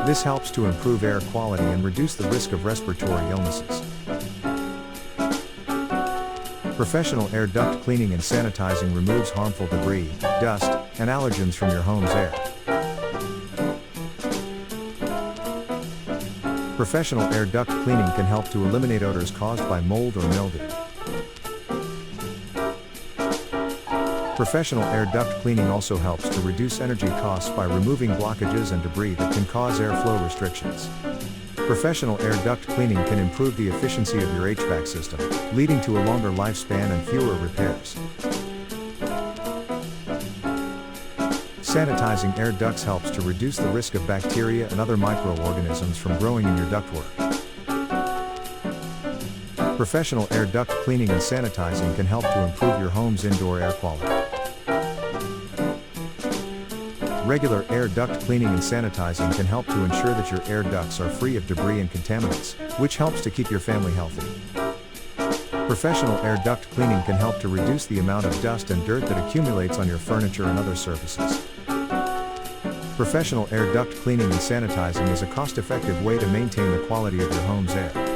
This helps to improve air quality and reduce the risk of respiratory illnesses. Professional air duct cleaning and sanitizing removes harmful debris, dust, and allergens from your home's air. Professional air duct cleaning can help to eliminate odors caused by mold or mildew. Professional air duct cleaning also helps to reduce energy costs by removing blockages and debris that can cause airflow restrictions. Professional air duct cleaning can improve the efficiency of your HVAC system, leading to a longer lifespan and fewer repairs. Sanitizing air ducts helps to reduce the risk of bacteria and other microorganisms from growing in your ductwork. Professional air duct cleaning and sanitizing can help to improve your home's indoor air quality. Regular air duct cleaning and sanitizing can help to ensure that your air ducts are free of debris and contaminants, which helps to keep your family healthy. Professional air duct cleaning can help to reduce the amount of dust and dirt that accumulates on your furniture and other surfaces. Professional air duct cleaning and sanitizing is a cost-effective way to maintain the quality of your home's air.